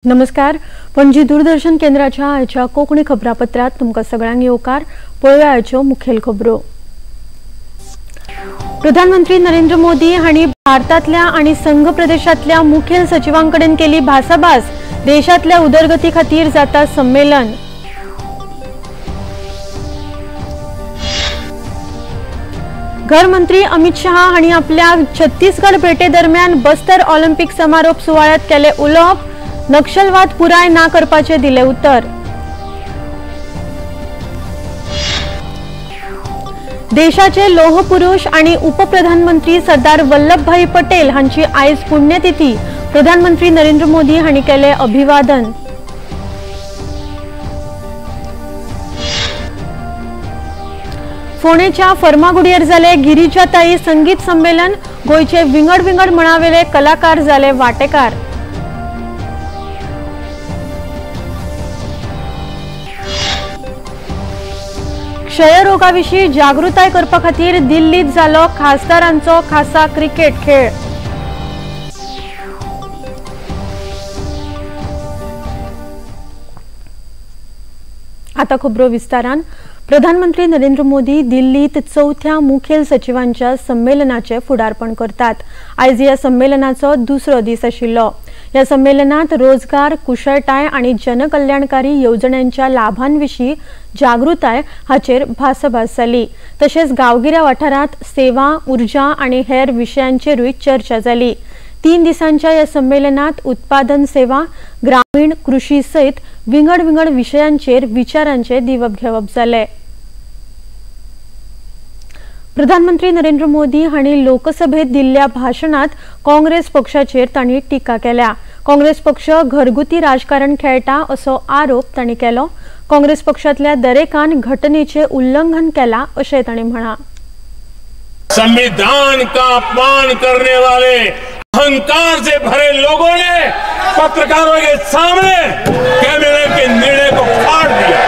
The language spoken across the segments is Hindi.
नमस्कार। पणजी दूरदर्शन केंद्राच्या आयच्या कोंकणी खबरापत्रात तुमकां सगळ्यांक येवकार। पळोवया आयच्यो मुखेल खबरो। प्रधानमंत्री नरेंद्र मोदी हांणी भारतातल्या आणि संघ प्रदेशातल्या मुखेल सचिवांकडेन केली भासाभास। देशातल्या उदरगती खातीर जाता संमेलन। घर मंत्री अमित शाह हांणी आपल्या छत्तीसगड भेटे दरम्यान बस्तर ऑलिंपिक समारोप सुवाळ्यात केले उलोवप। नक्षलवाद पुराय ना करपाचे दिले उत्तर। देशाचे लोह पुरुष आणि उपप्रधानमंत्री सरदार वल्लभभाई पटेल हांची आयज पुण्यतिथी। प्रधानमंत्री नरेंद्र मोदी हांणी केले अभिवादन। फोंडेच्या फर्मागुडयेर जाले गिरिजाताई संगीत संमेलन। गोयचे विंगड विंगड मळावेले कलाकार जाले वांटेकार। क्षयरोगाविशीं जागृताय करपा खातीर दिल्लीत जालो खासदारांचो खासा क्रिकेट खेळ। आता खबरो विस्तारान। प्रधानमंत्री नरेंद्र मोदी दिल्लीत चौथ्या मुखेल सचिवांच्या संमेलनाचे फुडारपण करतात। आयज ह्या संमेलनाचो दुसरो दीस आशिल्लो। या संमेलनात रोजगार, कुशळटाय आणि जनकल्याणकारी येवजण्यांच्या लाभांविशीं जागृताय हाचेर भासाभास जाली। तशेंच गांवगिऱ्या वाठारांत सेवा, उर्जा आणि हेर विशयांचेरूय चर्चा जाली। 3 दिसांच्या या संमेलनात उत्पादन सेवा, ग्रामीण, कृषी सयत विंगड विंगड विशयांचेर विचारांचे दिवप घेवप जाले। प्रधानमंत्री नरेंद्र मोदी हांणी लोकसभेत दिल्ल्या भाषणात काँग्रेस पक्षाचेर तांणी टिका केल्या। काँग्रेस पक्ष घरगुती राजकारण खेळटा असो आरोप तांणी केलो। काँग्रेस पक्षातल्या दरेकान घटनेचे उल्लंघन केला अशें तांणी म्हळां। संविधान का अपमान करने वाले अहंकार से भरे लोगों ने पत्रकारों के सामने कैमरे के निर्णय को फाड़ दिया।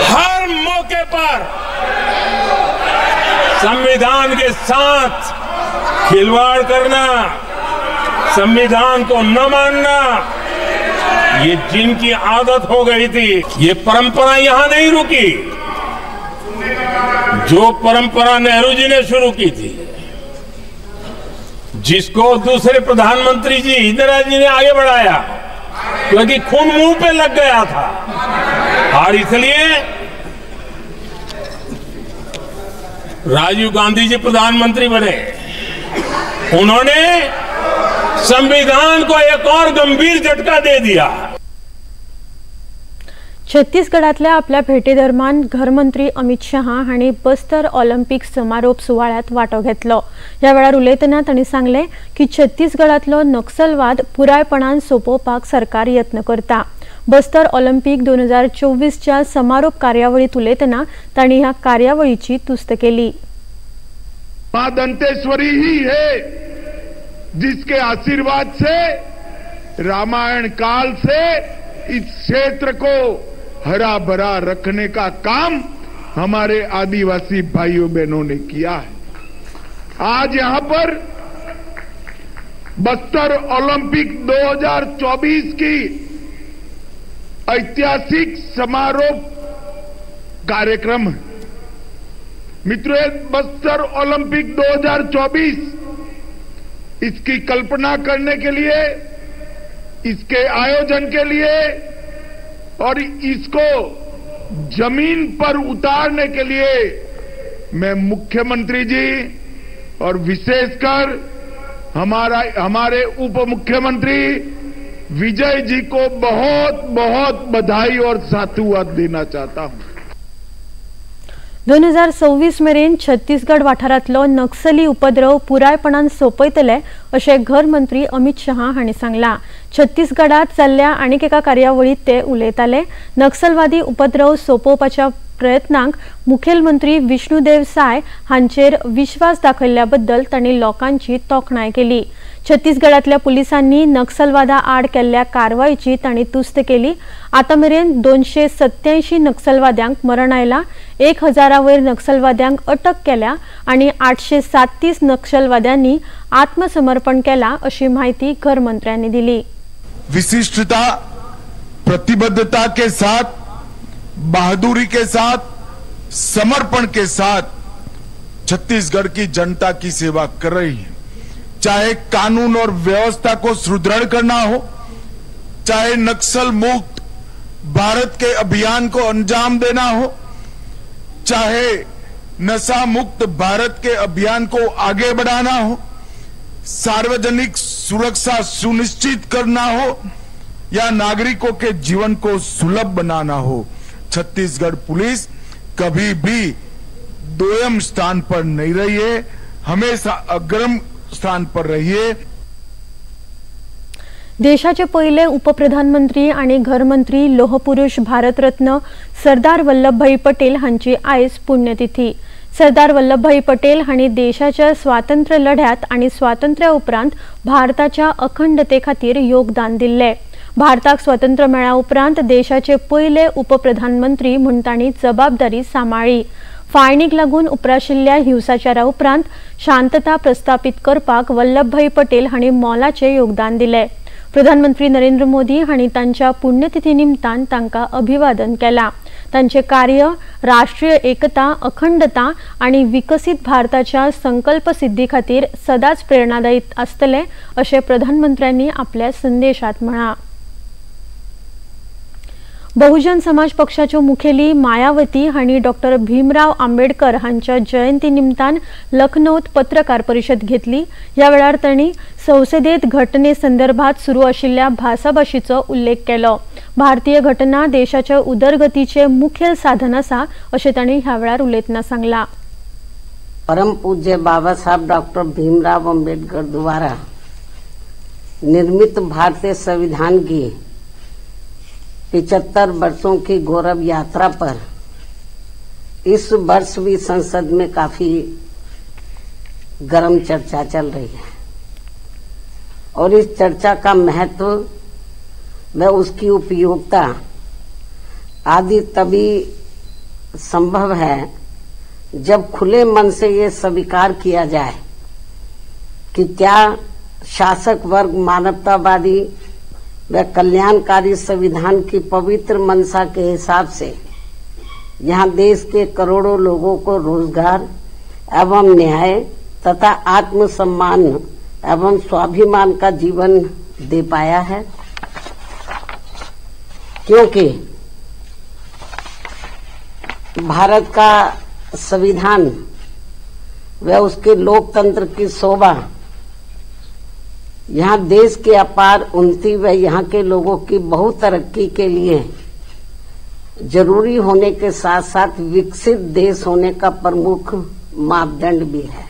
हर मौके पर संविधान के साथ खिलवाड़ करना, संविधान को न मानना, ये जिनकी आदत हो गई थी, ये परंपरा यहां नहीं रुकी। जो परंपरा नेहरू जी ने शुरू की थी, जिसको दूसरे प्रधानमंत्री जी इंदिरा जी ने आगे बढ़ाया, क्योंकि खून मुंह पे लग गया था। और इसलिए राजीव गांधी जी प्रधानमंत्री बने। उन्होंने संविधान को एक और गंभीर झटका दे दिया। छत्तीसगडातल्या आपल्या भेटे दरम्यान घरमंत्री अमित शाह हांणी बस्तर ऑलिंपिक समारोप सुवाळ्यात वांटो घेतलो। ह्या वेळार उलयतना तांणी सांगले की छत्तीसगडातलो नक्सलवाद पुरायपणान सोंपोवपाक सरकार यत्न करता। बस्तर ऑलिंपिक 2024 च्या समारोप कार्यावळीत उलयतना तांणी ह्या कार्यावळीची तुस्त केली। मां दंतेश्वरी ही है जिसके आशीर्वाद से रामायण काल से इस क्षेत्र को हरा भरा रखने का काम हमारे आदिवासी भाइयों बहनों ने किया है। आज यहां पर बस्तर ओलंपिक 2024 की ऐतिहासिक समारोह कार्यक्रम है। मित्रों, बस्तर ओलंपिक 2024 इसकी कल्पना करने के लिए, इसके आयोजन के लिए और इसको जमीन पर उतारने के लिए मैं मुख्यमंत्री जी और विशेषकर हमारे उप मुख्यमंत्री विजय जी को बहुत बहुत बधाई और साधुवाद देना चाहता हूं। 2026 मेरेन छत्तीसगड वाठारांतलो नक्सली उपद्रव पुरायपणान सोंपयतले अशें घर मंत्री अमित शाह हांणी सांगलां। छत्तीसगडात जाल्ल्या आनीक एका कार्यावळीत ते उलयताले। नक्सलवादी उपद्रव सोंपोवपाच्या प्रयत्नांक मुखेलमंत्री विष्णुदेव साय हांचेर विश्वास दाखयल्ल्या बद्दल तांणी लोकांची तोखणाय केली। छत्तीसगडातल्या पुलिसांनी नक्सलवादा आड केल्ल्या कारवायेची तांणी तुस्त केली। आतामेरेन 287 नक्सलवाद्यांक मरण आयला, 1000 वयर नक्सलवाद्यांक अटक केल्या आणि 837 नक्षलवाद्यांनी आत्मसमर्पण केला अशी माहिती गृहमंत्र्यांनी दिली। विशिष्टता प्रतिबद्धता के साथ, बहादुरी के साथ, समर्पण के साथ छत्तीसगढ़ की जनता की सेवा कर रही है। चाहे कानून और व्यवस्था को सुदृढ़ करना हो, चाहे नक्सल मुक्त भारत के अभियान को अंजाम देना हो, चाहे नशा मुक्त भारत के अभियान को आगे बढ़ाना हो, सार्वजनिक सुरक्षा सुनिश्चित करना हो या नागरिकों के जीवन को सुलभ बनाना हो, छत्तीसगढ़ पुलिस कभी भी दोयम स्थान पर नहीं रही है, हमेशा अग्रम स्थान पर रही है। देशाचे पहिले उपप्रधानमंत्री आणि घरमंत्री लोहपुरुष भारतरत्न सरदार वल्लभभाई पटेल हांची आयज पुण्यतिथी। सरदार वल्लभभाई पटेल हांणी देशाच्या स्वातंत्र्य लढ्यात आणि स्वातंत्र्या उपरांत भारताच्या अखंडते खातीर योगदान दिल्ले। भारताक स्वातंत्र्य मेळ्ळ्या उपरांत देशाचे पहिले उपप्रधानमंत्री म्हूण तांणी जबाबदारी सांबाळ्ळी। फाळणीक लागून उप्राशिल्ल्या हिंसाचारा उपरांत शांतता प्रस्थापित करपाक वल्लभभाई पटेल हांणी मोलाचे योगदान दिले। प्रधानमंत्री नरेंद्र मोदी हांणी तांच्या पुण्यतिथी निमतान तांकां अभिवादन केला। तांचे कार्य राष्ट्रीय एकता, अखंडता आणि विकसित भारताच्या संकल्प सिद्धी खातीर सदांच प्रेरणादायी आसतले अशें प्रधानमंत्र्यांनी आपल्या संदेशात म्हळां। बहुजन समाज पक्षाच्यो मुखेली मायावती हांणी डॉक्टर भीमराव आंबेडकर हांच्या जयंती निमतान लखनौत पत्रकार परिषद घेतली। ह्या वेळार तांणी संसदेत घटने संदर्भात सुरू आशिल्ल्या भासाभाशीचो उल्लेख केलो। भारतीय घटना देशाच्या उदरगतीचे मुखेल साधन आसा अशें तांणी ह्या वेळार उलयतना सांगला। परम पूज्य बाबा साहब डॉक्टर भीमराव आंबेडकर द्वारा निर्मित भारतीय संविधान की 75 वर्षों की गौरव यात्रा पर इस वर्ष भी संसद में काफी गर्म चर्चा चल रही है और इस चर्चा का महत्व व उसकी उपयोगिता आदि तभी संभव है जब खुले मन से ये स्वीकार किया जाए कि क्या शासक वर्ग मानवतावादी व कल्याणकारी संविधान की पवित्र मंशा के हिसाब से यहाँ देश के करोड़ों लोगों को रोजगार एवं न्याय तथा आत्मसम्मान एवं स्वाभिमान का जीवन दे पाया है, क्योंकि भारत का संविधान व उसके लोकतंत्र की शोभा यहाँ देश के अपार उन्नति व यहाँ के लोगों की बहुत तरक्की के लिए जरूरी होने के साथ साथ विकसित देश होने का प्रमुख मापदंड भी है।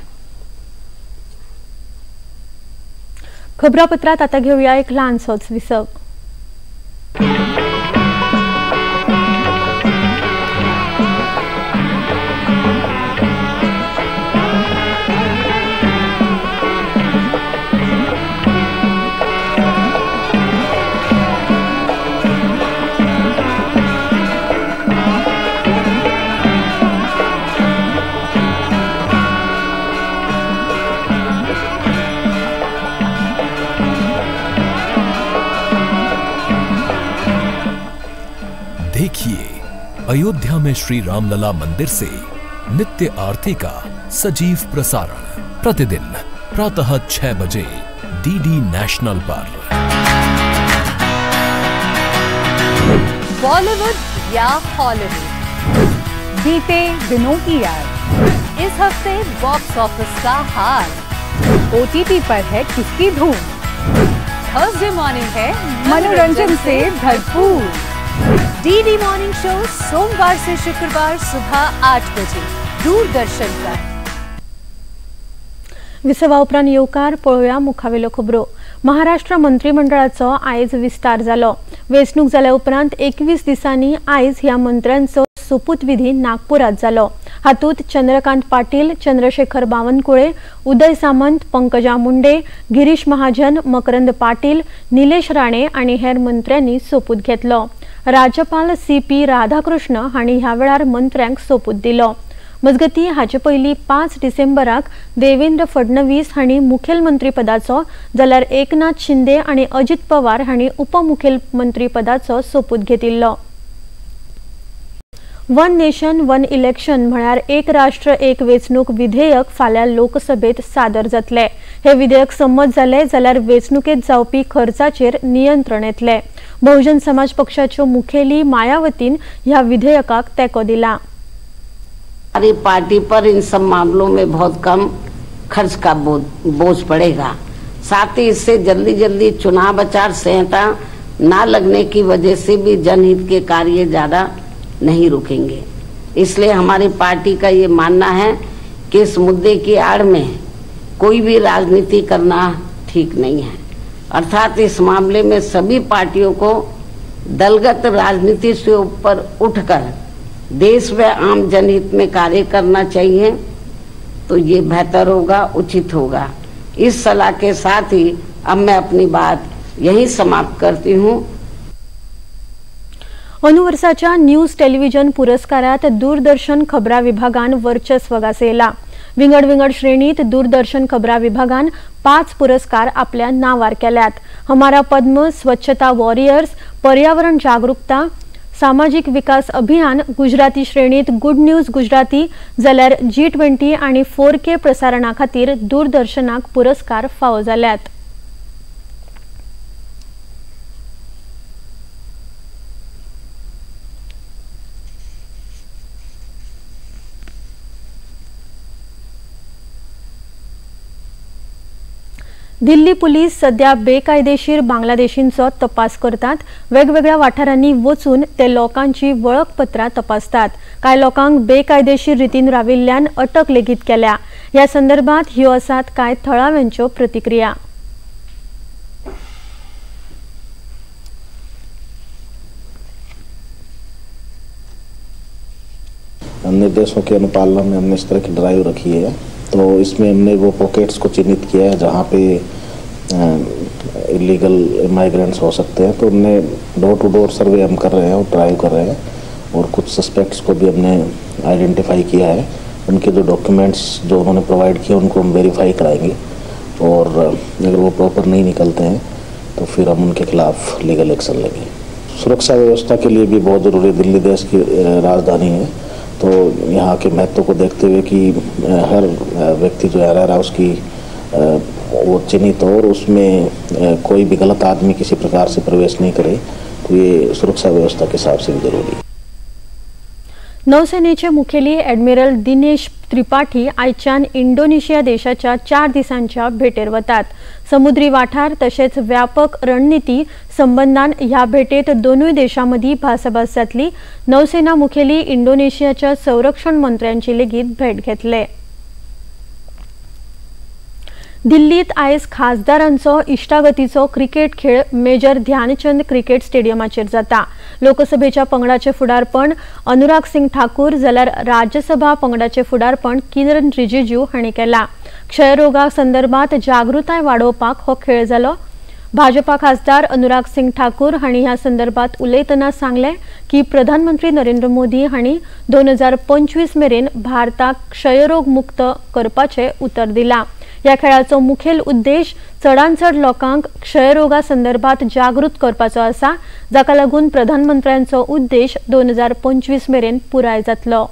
खबरापत्रात आता घेऊया एक लहानसोच विसव। देखिए अयोध्या में श्री रामलला मंदिर से नित्य आरती का सजीव प्रसारण प्रतिदिन प्रातः 6 बजे डीडी नेशनल पर। बॉलीवुड या हॉलीवुड, बीते दिनों की याद, इस हफ्ते बॉक्स ऑफिस का हाल, ओटीटी पर है किसकी धूम, थर्सडे मॉर्निंग है मनोरंजन से भरपूर। डीडी मॉर्निंग शो सोमवार से शुक्रवार सुबह 8 बजे दूरदर्शन पर। विसवा उपरांत येवकार पळोवया मुखावेल्यो खबरो। महाराष्ट्र मंत्रिमंडळाचो आयज विस्तार जालो। वेंचणूक जाल्या उपरांत 21 दिसांनी आयज ह्या मंत्र्यांचो सोपूतविधी नागपुरात जालो। हातूंत चंद्रकांत पाटील, चंद्रशेखर बावनकुळे, उदय सामंत, पंकजा मुंडे, गिरीश महाजन, मकरंद पाटील, निलेश राणे आणि हेर मंत्र्यांनी सोपूत घेतलो। राज्यपाल CP राधाकृष्ण हांणी ह्या वेळार मंत्र्यांक सोपूत दिलो। मजगती हाचे पयली 5 डिसेंबराक देवेंद्र फडणवीस हांणी मुखेलमंत्री पदाचो जाल्यार एकनाथ शिंदे आणि अजित पवार हांणी उपमुखेलमंत्री पदाचो सोपूत घेतिल्लो। वन नेशन वन इलेक्शन म्हळ्यार एक राष्ट्र एक वेंचणूक विधेयक फाल्यां लोकसभेत सादर जातले। हे विधेयक संमत जाले जाल्यार वेंचणुकेत जावपी खर्चाचेर नियंत्रण येतले। बहुजन समाज पक्षाच्यो मुखेली मायावतीन ह्या विधेयकाक तेंको दिला। हमारी पार्टी पर इन सब मामलों में बहुत कम खर्च का बोझ पड़ेगा। साथ ही इससे जल्दी चुनाव आचार संहिता न लगने की वजह से भी जनहित के कार्य ज्यादा नहीं रुकेंगे। इसलिए हमारी पार्टी का ये मानना है कि इस मुद्दे की आड़ में कोई भी राजनीति करना ठीक नहीं है। अर्थात इस मामले में सभी पार्टियों को दलगत राजनीति से ऊपर उठकर देश व आम जनहित में कार्य करना चाहिए, तो ये बेहतर होगा, उचित होगा। इस सलाह के साथ ही अब मैं अपनी बात यहीं समाप्त करती हूँ। अनुवर्साच्या न्यूज टेलिव्हिजन पुरस्कारात दूरदर्शन खबरां विभागान वर्चस्व गाजयला। विंगड श्रेणीत दूरदर्शन खबरां विभागान 5 पुरस्कार आपल्या नावार केल्यात। हमारा पद्म, स्वच्छता वॉरियर्स, पर्यावरण जागरूकता, सामाजिक विकास अभियान, गुजराती श्रेणीत गुड न्यूज गुजराती जाल्यार G20 आणि 4K प्रसारणा खातीर दूरदर्शनाक पुरस्कार फावो जाल्यात। दिल्ली पुलीस सध्या बेकायदेशीर बांगलादेशींचो तपास करतात। वेगवेगळ्या वाठारांनी वचून ते लोकांची वळखपत्रां तपासतात। कांय लोकांक बेकायदेशीर रितीन राविल्ल्यान अटक लेगीत केल्या। ह्या संदर्भात ह्यो आसात कांय थळाव्यांच्यो प्रतिक्रिया। निर्देशों के अनुपालन में हमने इस तरह की ड्राइव रखी है, तो इसमें हमने वो पॉकेट्स को चिन्हित किया है जहाँ पे इलीगल माइग्रेंट्स हो सकते हैं। तो हमने डोर टू डोर सर्वे हम कर रहे हैं और ड्राइव कर रहे हैं, और कुछ सस्पेक्ट्स को भी हमने आइडेंटिफाई किया है। उनके जो डॉक्यूमेंट्स जो उन्होंने प्रोवाइड किए उनको हम वेरीफाई कराएंगे, और अगर वो प्रॉपर नहीं निकलते हैं तो फिर हम उनके खिलाफ लीगल एक्शन लेंगे। सुरक्षा व्यवस्था के लिए भी बहुत ज़रूरी, दिल्ली देश की राजधानी है, तो यहाँ के महत्व को देखते हुए कि हर व्यक्ति जो रह रहा है उसकी वो चिन्हित हो और उसमें कोई भी गलत आदमी किसी प्रकार से प्रवेश नहीं करे, तो ये सुरक्षा व्यवस्था के हिसाब से भी जरूरी है। नौसेनेचे मुखेली एडमिरल दिनेश त्रिपाठी आयच्यान इंडोनेशिया देशाच्या 4 दिसांच्या भेटेर वतात। समुद्री वाठार तशेंच व्यापक रणनीती संबंधान ह्या भेटेत दोनूय देशांमदी भासाभास जातली। नौसेना मुखेली इंडोनेशियाच्या संरक्षण मंत्र्यांची लेगीत भेट घेतले। दिल्लीत आयज खासदारांचो इश्टागतीचो क्रिकेट खेळ मेजर ध्यानचंद क्रिकेट स्टेडियमाचेर जाता। लोकसभेच्या पंगडाचे फुडारपण अनुराग सिंग ठाकूर जाल्यार राज्यसभा पंगडाचे फुडारपण किरण रिजिजू हांणी केला। क्षयरोगा संदर्भात जागृताय वाडोवपाक हो खेळ जालो। भाजपा खासदार अनुराग सिंग ठाकूर हांणी ह्या संदर्भात उलयतना सांगले की प्रधानमंत्री नरेंद्र मोदी हांणी 2025 मेरेन भारताक क्षयरोग मुक्त करपाचे उतर दिला। या खेळाचो मुखेल उद्देश चडांत चड लोकांक क्षयरोगा संदर्भात जागृत करपाचो आसा, जाका लागून प्रधानमंत्र्यांचो उद्देश 2025 मेरेन पुराय जातलो।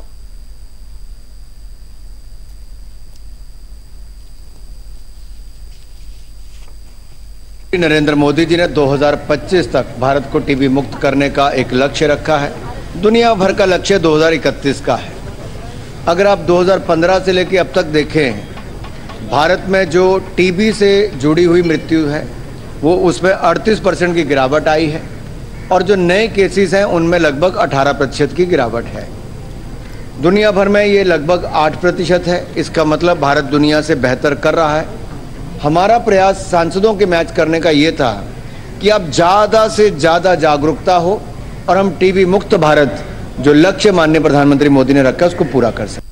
नरेंद्र मोदी जी ने 2025 तक भारत को टीबी मुक्त करने का एक लक्ष्य रखा है। दुनिया भर का लक्ष्य 2031 का है। अगर आप 2015 से लेकर अब तक देखें, भारत में जो टीबी से जुड़ी हुई मृत्यु है वो उसमें 38% की गिरावट आई है, और जो नए केसेस हैं उनमें लगभग 18% की गिरावट है। दुनिया भर में ये लगभग 8% है। इसका मतलब भारत दुनिया से बेहतर कर रहा है। हमारा प्रयास सांसदों के मैच करने का ये था कि अब ज़्यादा से ज़्यादा जागरूकता हो और हम टीबी मुक्त भारत जो लक्ष्य माननीय प्रधानमंत्री मोदी ने रखा उसको पूरा कर सकें।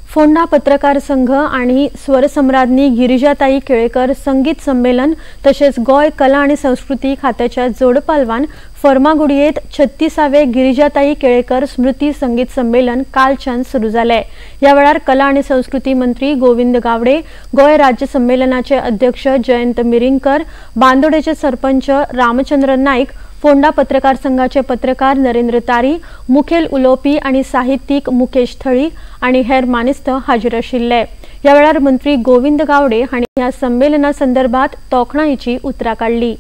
फोंडा पत्रकार संघ आणि स्वरसम्राज्ञी गिरिजाताई केळेकर संगीत संमेलन तसेच गोय कला आणि संस्कृती खात्याच्या जोडपालवान फर्मागुडयेत 36वे गिरिजाताई केळेकर स्मृती संगीत संमेलन कालच्यान सुरू झाले। या वेळार कला आणि संस्कृती मंत्री गोविंद गावडे, गोय राज्य संमेलनाचे अध्यक्ष जयंत मिरिंगकर, बांदोडेचे सरपंच रामचंद्र नाईक, फोंडा पत्रकार संघाचे पत्रकार नरेंद्र तारी, मुखेल उलोवपी आणि साहित्यिक मुकेश थळी आणि हेर मानेस्त हाजीर आशिल्ले। या वेळार मंत्री गोविंद गावडे हांणी या संमेलना संदर्भात तोखणायेची उतरां काढली।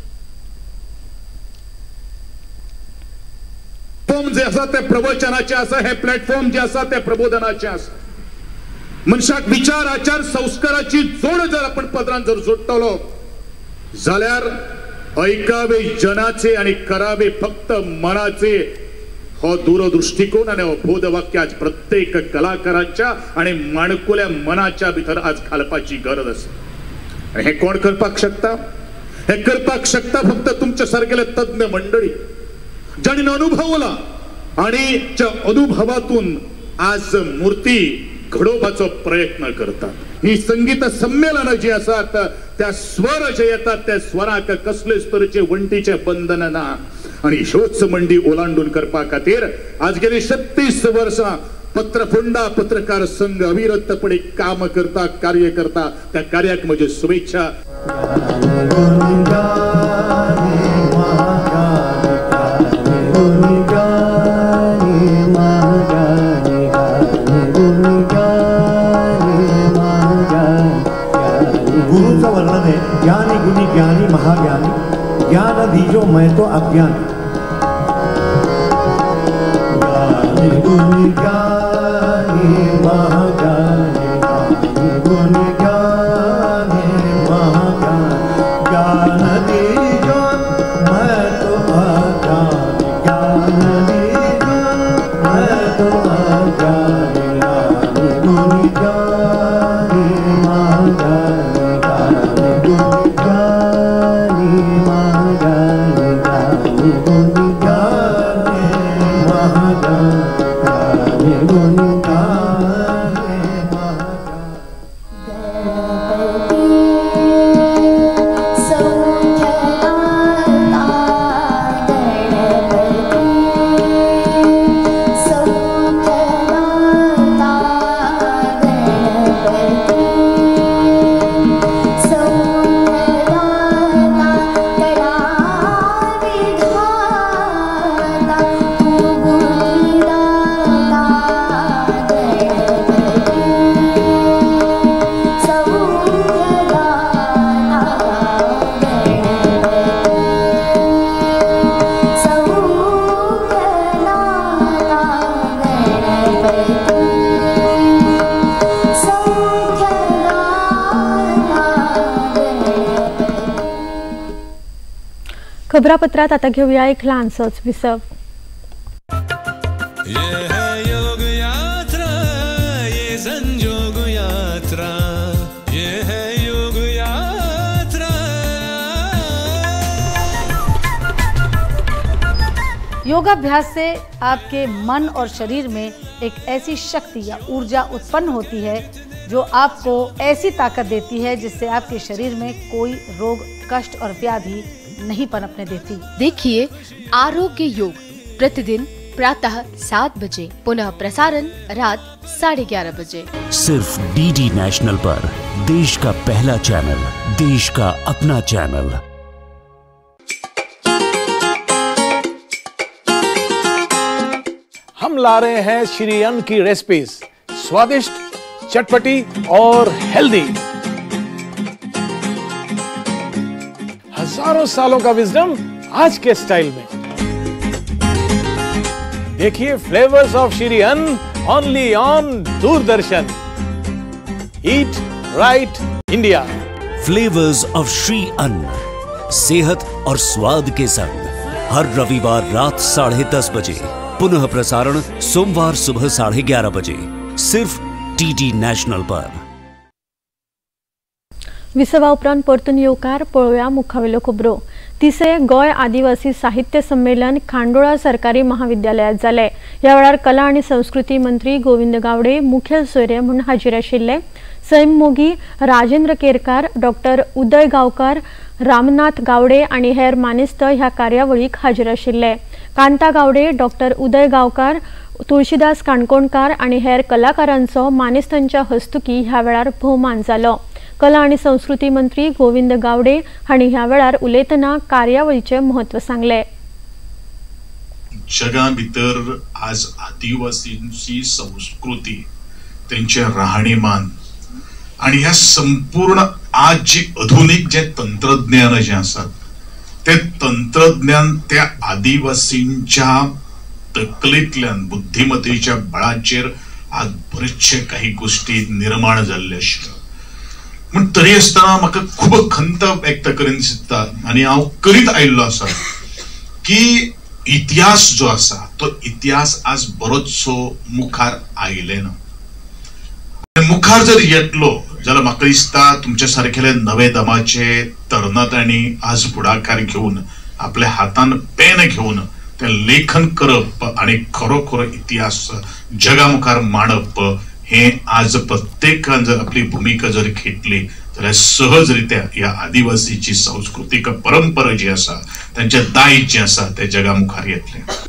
प्लॅटफॉर्म जे आसा ते प्रवचनाचे आसा, हे प्लॅटफॉर्म जे आसा ते प्रबोधनाचे आसा। मनशाक विचार आचार संस्काराची जोड जर आपण पदरान जर जोडटलो जाल्यार ऐकावे जनाचे आणि करावे फक्त मनाचे हो दूरदृष्टिकोन आणि हो बोधवाक्य आज प्रत्येक कलाकारांच्या आणि माणकुल्या मनाच्या भितर आज घालपाची गरज आसा। आणि हे कोण करपाक शकता? हे करपाक शकता फक्त तुमच्या सारकेले तज्ञ मंडळी ज्यांनी अनुभवला आणि त्या अनुभवातून आज मूर्ती घडोवपाचो प्रयत्न करतात। ही संगीत संमेलन जी आसात त्या स्वर जे येतात त्या स्वराक कसलेच तरेचे वंटीचे बंधन ना आणि ह्योच मंडी ओलांडून करपा खातीर आज गेली 36 वर्सां फोंडा पत्रकार संघ अविरतपणे काम करता, कार्य करता। त्या कार्याक म्हजी शुभेच्छा। गुरुचं वर्णन आहे, ज्ञानी गुणी ज्ञानी महाज्ञानी, ज्ञान दीजो मैं तो अज्ञानी। ज्ञानी गुणी ज्ञानी महाज्ञानी, ज्ञानी गुणी ज्ञानी महाज्ञानी, ज्ञान दीजो मैं तो अज्ञानी, ज्ञान दीजो मैं तो अज्ञानी। ज्ञानी गुणी ज्ञानी महाज्ञानी, खबरापत्रात आता घेऊया एक लहानसंच विसव। ये है योग यात्रा, ये संयोग यात्रा, ये है योग यात्रा। योगाभ्यास से आपके मन और शरीर में एक ऐसी शक्ति या ऊर्जा उत्पन्न होती है जो आपको ऐसी ताकत देती है जिससे आपके शरीर में कोई रोग, कष्ट और व्याधि नहीं पनपने देती। देखिए आरोग्य योग प्रतिदिन प्रातः 7 बजे, पुनः प्रसारण रात 11:30 बजे, सिर्फ डीडी नेशनल पर। देश का पहला चैनल, देश का अपना चैनल। हम ला रहे हैं श्री अन्न की रेसिपीज, स्वादिष्ट, चटपटी और हेल्दी। हजारों सालों का विजडम आज के स्टाइल में। देखिए फ्लेवर्स ऑफ श्री अन्न only on Doordarshan. Eat right India. Flavours of Shri अन्न, सेहत और स्वाद के संग। हर रविवार रात 10:30 बजे, पुनः प्रसारण सोमवार सुबह 11:30 बजे, सिर्फ डीडी नेशनल पर। विसवा उपरांत परतून येवकार पळोवया मुखावेल्यो खबरो। तिसरे गोय आदिवासी साहित्य संमेलन खांडोळा सरकारी महाविद्यालयात जाले। ह्या वेळार कला आणि संस्कृती मंत्री गोविंद गावडे मुखेल सोयरे म्हणून हाजीर आशिल्ले। सैम मोगी, राजेंद्र केरकार, डॉक्टर उदय गावकार, रामनाथ गावडे आणि हेर मानेस्त ह्या कार्यावळीक हाजीर आशिल्ले। कांता गावडे, डॉक्टर उदय गावकार, तुळशीदास काणकोणकार आणि हेर कलाकारांचो मानेस्तांच्या हस्तुकी ह्या वेळार भोवमान जालो। कला आणि संस्कृती मंत्री गोविंद गावडे हांणी ह्या वेळार उलयतना कार्यावळीचे महत्व सांगले। जगा भितर आज आदिवासींची संस्कृती, त्यांचे राहणीमान आणि ह्या संपूर्ण आज जी आधुनिक जे तंत्रज्ञान जे आसा ते तंत्रज्ञान त्या आदिवासींच्या तकलेंतल्यान बुद्धिमत्तेच्या बळाचेर आज बरेचशे काही गोष्टी निर्माण जाल्ले आशिल्ले। पण तरी असताना म्हाका खूब खंत व्यक्त करीन दिसता आणि हांव करीत आयिल्लो आसा की इतिहास जो आसा तो इतिहास आज बरोचसो मुखार आयले ना। मुखार जर येतलो जाल्यार म्हाका दिसता तुमच्या सारकेले नवे दमाचे तरणाट्यांनी आज फुडाकार घेवन आपल्या हातान पेन घेवन ते लेखन करप आणि खरोखर इतिहास जगा मुखार मांडप हे आज प्रत्येकान जर आपली भूमिका जर घेतली जाल्यार सहजरित्या या आदिवासीची सांस्कृतिक परंपरा जी आसा त्यांचे दायज जे आसा ते जगा मुखार येतले।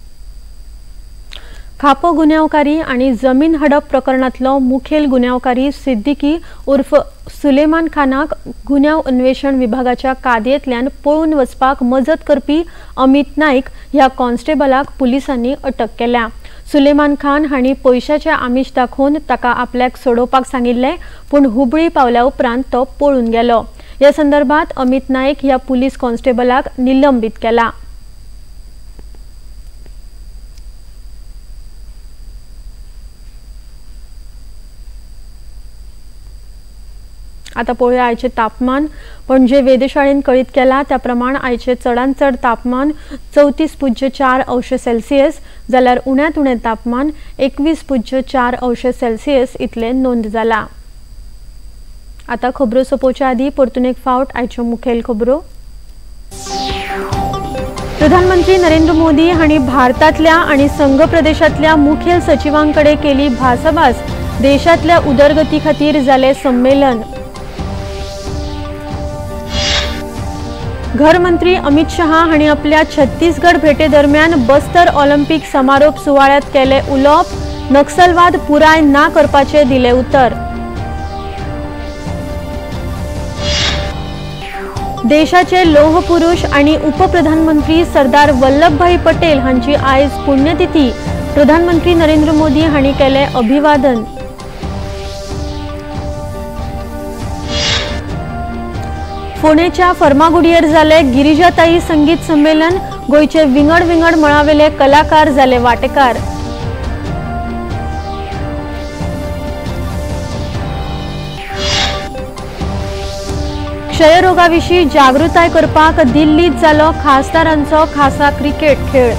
खापो गुन्यांवकारी आणि जमीन हडप प्रकरणातलो मुखेल गुन्यांवकारी सिद्दीकी उर्फ सुलेमान खानाक गुन्यांव अन्वेषण विभागाच्या कादयेंतल्यान पळून वचपाक मजत करपी अमित नाईक ह्या कॉन्स्टेबलाक पुलिसांनी अटक केल्या। सुलेमान खान हांणी पयशाचे आमिष दाखोवन ताका आपल्याक सोडोवपाक सांगिल्ले, पूण हुबळी पावल्या उपरांत तो पळून गेलो। या संदर्भात अमित नाईक ह्या पुलीस कॉन्स्टेबलाक निलंबित केला। आता पळोवया आयचे तापमान। पणजे वेधशाळेन कळीत केला त्या प्रमाण आयचे चडांत चड तापमान 34.4 अंश सेल्सियस जाल्यार उण्यांत उणें तापमान 21.4 अंश सेल्सियस इतले नोंद जाला। आता खबरो सोंपोवच्या आदी परतून एक फावट आयच्यो मुखेल खबरो। प्रधानमंत्री नरेंद्र मोदी हांणी भारतातल्या आणि संघ प्रदेशातल्या मुखेल सचिवांकडे केली भासाभास। देशातल्या उदरगती खातीर जाले संमेलन। घर मंत्री अमित शहा हांणी आपल्या छत्तीसगड भेटे दरम्यान बस्तर ऑलिंपिक समारोप सुवाळ्यात केले उलोवप। नक्सलवाद पुराय ना करपाचे दिले उत्तर। देशाचे लोह पुरुष आणि उपप्रधानमंत्री सरदार वल्लभभाई पटेल हांची आयज पुण्यतिथी। प्रधानमंत्री नरेंद्र मोदी हांणी केले अभिवादन। फोंडेच्या फर्मागुडयेर जाले गिरिजाताई संगीत संमेलन। गोयचे विंगड विंगड मळावेले कलाकार जाले वांटेकार। क्षयरोगाविशीं जागृताय करपाक दिल्लीत जालो खासदारांचो खासा क्रिकेट खेळ।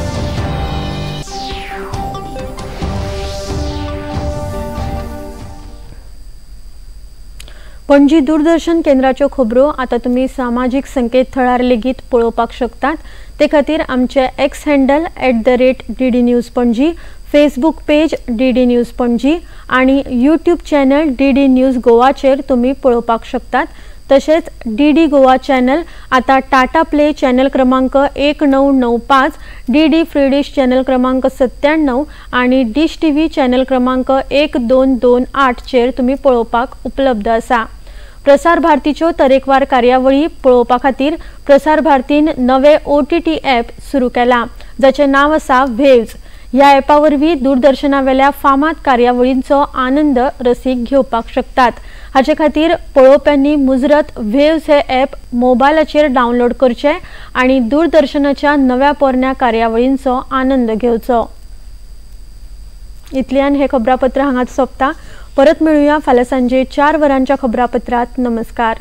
पणजी दूरदर्शन केंद्राच्यो खबरो आता तुम्ही सामाजिक संकेतथळार लेगीत पळोवपाक शकतात। ते खातीर आमचे x handle @DD news Panaji, Facebook page DD news Panaji आणि यूट्यूब चॅनल DD न्यूज गोवाचेर तुम्ही पळोवपाक शकतात। तसेच DD गोवा चॅनल आता टाटा प्ले चॅनल क्रमांक 1995, DD फ्री डिश चॅनल क्रमांक 97 आणि डिश TV चॅनल क्रमांक 1228 चेर तुम्ही पळोवपाक उपलब्ध आसा। प्रसार भारतीच्यो तरेकवार कार्यावळी पळोवपा खातीर प्रसार भारतीन नवे OTT ॲप सुरू केला, जाचे नाव आसा वेव्स। ह्या ॲपा वरवीं दूरदर्शनावेल्या फामाद कार्यावळींचो आनंद रसीक घेवपाक शकतात। हाचे खातीर पळोवप्यांनी मुजरत वेव्स हे ॲप मोबायलाचेर डावनलोड करचे आणि दूरदर्शनाच्या नव्या पोरण्या कार्यावळींचो आनंद घेवचो। इतल्यान हे खबरापत्र हांगाच सोंपता। परत मेळुया फाल्यां सांजे 4 वरांच्या खबरापत्रांत। नमस्कार।